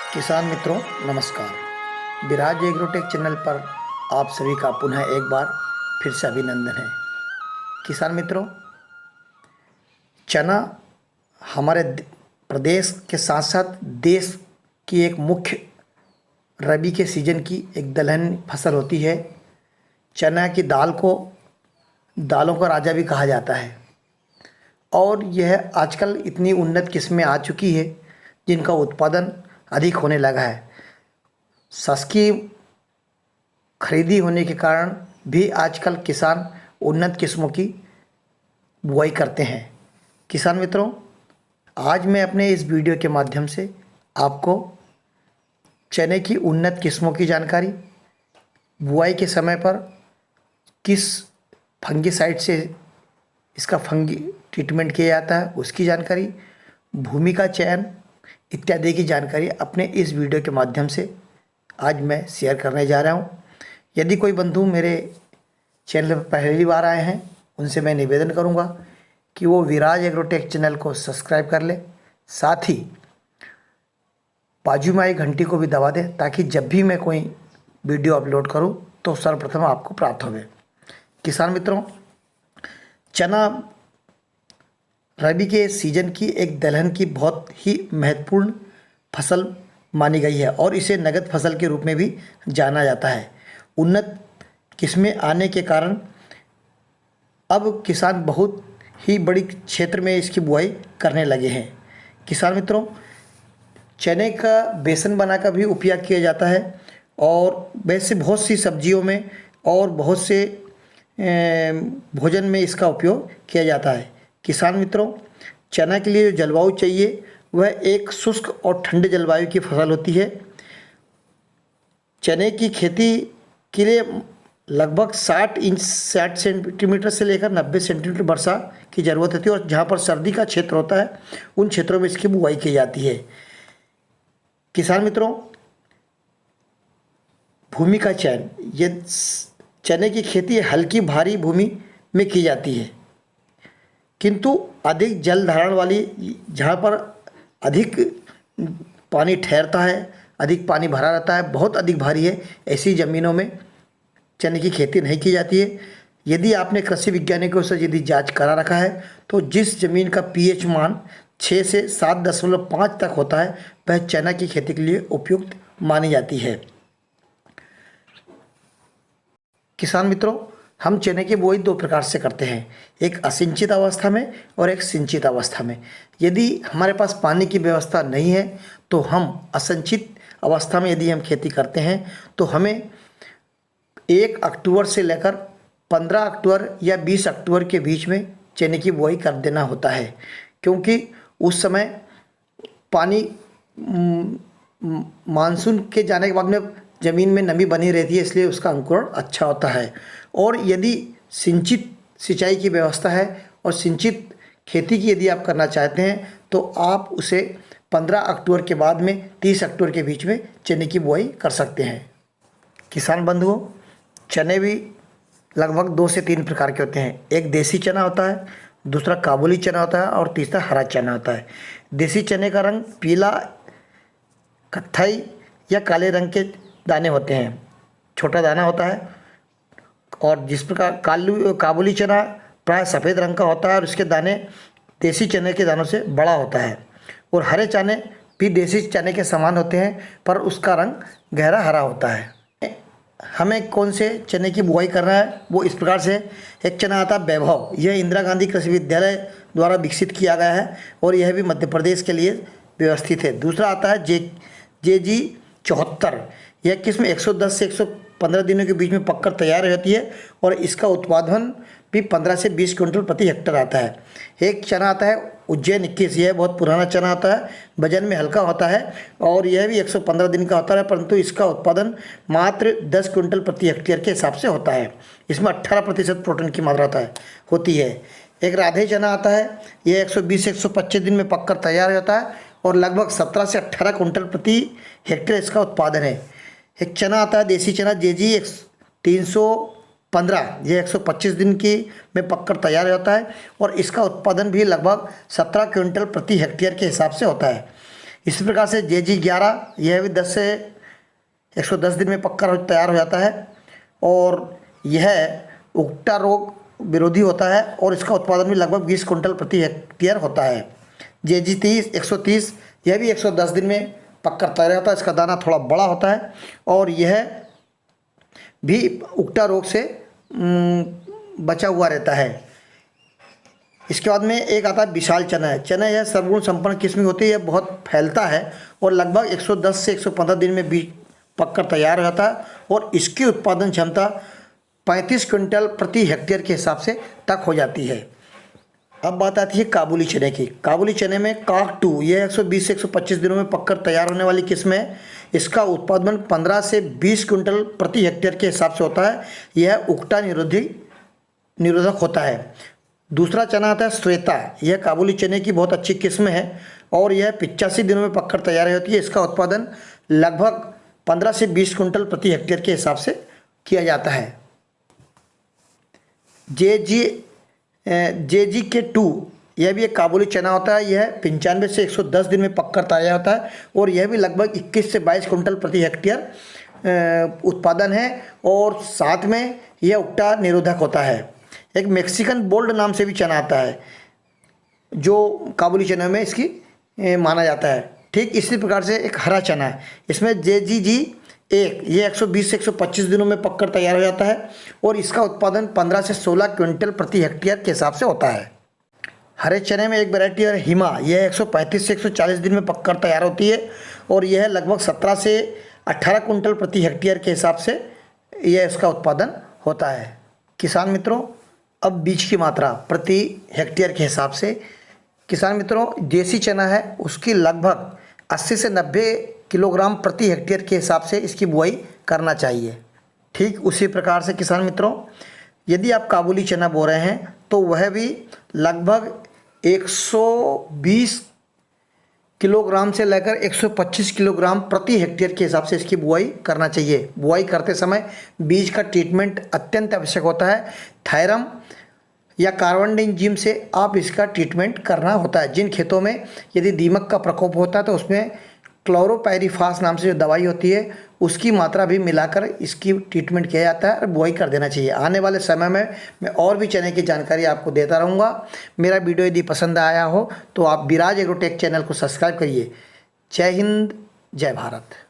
किसान मित्रों नमस्कार। विराज एग्रोटेक चैनल पर आप सभी का पुनः एक बार फिर से अभिनंदन है। किसान मित्रों, चना हमारे प्रदेश के साथ साथ देश की एक मुख्य रबी के सीजन की एक दलहन फसल होती है। चना की दाल को दालों का राजा भी कहा जाता है और यह आजकल इतनी उन्नत किस्में आ चुकी है जिनका उत्पादन अधिक होने लगा है। सस्ती खरीदी होने के कारण भी आजकल किसान उन्नत किस्मों की बुआई करते हैं। किसान मित्रों, आज मैं अपने इस वीडियो के माध्यम से आपको चने की उन्नत किस्मों की जानकारी, बुआई के समय पर किस फंगिसाइड से इसका फंगी ट्रीटमेंट किया जाता है उसकी जानकारी, भूमि का चयन इत्यादि की जानकारी अपने इस वीडियो के माध्यम से आज मैं शेयर करने जा रहा हूं। यदि कोई बंधु मेरे चैनल पर पहली बार आए हैं, उनसे मैं निवेदन करूंगा कि वो विराज एग्रोटेक चैनल को सब्सक्राइब कर ले, साथ ही बाजू में आई घंटी को भी दबा दें ताकि जब भी मैं कोई वीडियो अपलोड करूं तो सर्वप्रथम आपको प्राप्त होवे। किसान मित्रों, चना रबी के सीजन की एक दलहन की बहुत ही महत्वपूर्ण फसल मानी गई है और इसे नगद फसल के रूप में भी जाना जाता है। उन्नत किस्में आने के कारण अब किसान बहुत ही बड़ी क्षेत्र में इसकी बुआई करने लगे हैं। किसान मित्रों, चने का बेसन बनाकर भी उपयोग किया जाता है और वैसे बहुत सी सब्जियों में और बहुत से भोजन में इसका उपयोग किया जाता है। किसान मित्रों, चना के लिए जो जलवायु चाहिए वह एक शुष्क और ठंडे जलवायु की फसल होती है। चने की खेती के लिए लगभग 60 सेंटीमीटर से लेकर 90 सेंटीमीटर वर्षा की ज़रूरत होती है और जहाँ पर सर्दी का क्षेत्र होता है उन क्षेत्रों में इसकी बुआई की जाती है। किसान मित्रों, भूमि का चयन, ये चने की खेती हल्की भारी भूमि में की जाती है, किंतु अधिक जल धारण वाली, जहाँ पर अधिक पानी ठहरता है, अधिक पानी भरा रहता है, बहुत अधिक भारी है, ऐसी ज़मीनों में चने की खेती नहीं की जाती है। यदि आपने कृषि वैज्ञानिकों से यदि जांच करा रखा है तो जिस ज़मीन का पीएच मान 6 से 7.5 तक होता है वह चना की खेती के लिए उपयुक्त मानी जाती है। किसान मित्रों, हम चने की बुआई दो प्रकार से करते हैं, एक असिंचित अवस्था में और एक सिंचित अवस्था में। यदि हमारे पास पानी की व्यवस्था नहीं है तो हम असिंचित अवस्था में यदि हम खेती करते हैं तो हमें 1 अक्टूबर से लेकर 15 अक्टूबर या 20 अक्टूबर के बीच में चने की बुआई कर देना होता है, क्योंकि उस समय पानी मानसून के जाने के बाद में ज़मीन में नमी बनी रहती है, इसलिए उसका अंकुरण अच्छा होता है। और यदि सिंचित सिंचाई की व्यवस्था है और सिंचित खेती की यदि आप करना चाहते हैं तो आप उसे 15 अक्टूबर के बाद में 30 अक्टूबर के बीच में चने की बुआई कर सकते हैं। किसान बंधुओं, चने भी लगभग 2 से 3 प्रकार के होते हैं। एक देसी चना होता है, दूसरा काबुली चना होता है और तीसरा हरा चना होता है। देसी चने का रंग पीला, कत्थई या काले रंग के दाने होते हैं, छोटा दाना होता है। और जिस प्रकार काबुली चना प्राय सफ़ेद रंग का होता है और इसके दाने देसी चने के दानों से बड़ा होता है। और हरे चने भी देसी चने के समान होते हैं पर उसका रंग गहरा हरा होता है। हमें कौन से चने की बुआई करना है वो इस प्रकार से। एक चना आता है वैभव, यह इंदिरा गांधी कृषि विद्यालय द्वारा विकसित किया गया है और यह भी मध्य प्रदेश के लिए व्यवस्थित है। दूसरा आता है JG 74, यह किस्म 110 से 115 दिनों के बीच में पककर तैयार होती है और इसका उत्पादन भी 15 से 20 क्विंटल प्रति हेक्टेयर आता है। एक चना आता है उज्जैन 21, यह बहुत पुराना चना आता है, वजन में हल्का होता है और यह भी 115 दिन का होता है, परंतु इसका उत्पादन मात्र 10 क्विंटल प्रति हेक्टेयर के हिसाब से होता है। इसमें 18% प्रोटीन की मात्रा होती है। एक राधे चना आता है, यह 120 से 125 दिन में पककर तैयार होता है और लगभग 17 से 18 क्विंटल प्रति हेक्टेयर इसका उत्पादन है। एक चना आता है देसी चना JG 315, यह 125 दिन की में पककर तैयार होता है और इसका उत्पादन भी लगभग 17 क्विंटल प्रति हेक्टेयर के हिसाब से होता है। इसी प्रकार से JG11 यह भी 10 से 110 दिन में पककर तैयार हो जाता है और यह उकटा रोग विरोधी होता है और इसका उत्पादन भी लगभग 20 कुंटल प्रति हेक्टेयर होता है। JG30 130 यह भी 110 दिन में पककर तैयार होता है। इसका दाना थोड़ा बड़ा होता है और यह भी उकटा रोग से बचा हुआ रहता है। इसके बाद में एक आता है विशाल चना है। चना यह सर्वगुण संपन्न किस्म होती है, यह बहुत फैलता है और लगभग 110 से 115 दिन में बीज पककर तैयार हो जाता है और इसकी उत्पादन क्षमता 35 क्विंटल प्रति हेक्टेयर के हिसाब से तक हो जाती है। अब बात आती है काबुली चने की। काबुली चने में काक 2 यह 120 से 125 दिनों में पककर तैयार होने वाली किस्म है। इसका उत्पादन 15 से 20 क्विंटल प्रति हेक्टेयर के हिसाब से होता है। यह उकटा निरोधक होता है। दूसरा चना आता है श्वेता। यह काबुली चने की बहुत अच्छी किस्म है और यह 85 दिनों में पककर तैयार होती है। इसका उत्पादन लगभग 15 से 20 क्विंटल प्रति हेक्टेयर के हिसाब से किया जाता है। JG2 यह भी एक काबुली चना होता है। यह 95 से 110 दिन में पककर तैयार होता है और यह भी लगभग 21 से 22 क्विंटल प्रति हेक्टेयर उत्पादन है और साथ में यह उकटा निरोधक होता है। एक मैक्सिकन बोल्ड नाम से भी चना आता है जो काबुली चने में इसकी माना जाता है। ठीक इसी प्रकार से एक हरा चना है। इसमें JGG1 ये 120 से 125 दिनों में पककर तैयार हो जाता है और इसका उत्पादन 15 से 16 क्विंटल प्रति हेक्टेयर के हिसाब से होता है। हरे चने में एक वैरायटी है हिमा। यह 135 से 140 दिन में पककर तैयार होती है और यह लगभग 17 से 18 क्विंटल प्रति हेक्टेयर के हिसाब से यह इसका उत्पादन होता है। किसान मित्रों, अब बीज की मात्रा प्रति हेक्टेयर के हिसाब से किसान मित्रों देसी चना है उसकी लगभग 80 से 90 किलोग्राम प्रति हेक्टेयर के हिसाब से इसकी बुआई करना चाहिए। ठीक उसी प्रकार से किसान मित्रों यदि आप काबुली चना बो रहे हैं तो वह भी लगभग 120 किलोग्राम से लेकर 125 किलोग्राम प्रति हेक्टेयर के हिसाब से इसकी बुआई करना चाहिए। बुआई करते समय बीज का ट्रीटमेंट अत्यंत आवश्यक होता है। थायरम या कार्बनडाइजिम से आप इसका ट्रीटमेंट करना होता है। जिन खेतों में यदि दीमक का प्रकोप होता है तो उसमें क्लोरोपायरीफास नाम से जो दवाई होती है उसकी मात्रा भी मिलाकर इसकी ट्रीटमेंट किया जाता है और बुआई कर देना चाहिए। आने वाले समय में मैं और भी चने की जानकारी आपको देता रहूँगा। मेरा वीडियो यदि पसंद आया हो तो आप विराज एग्रोटेक चैनल को सब्सक्राइब करिए। जय हिंद, जय भारत।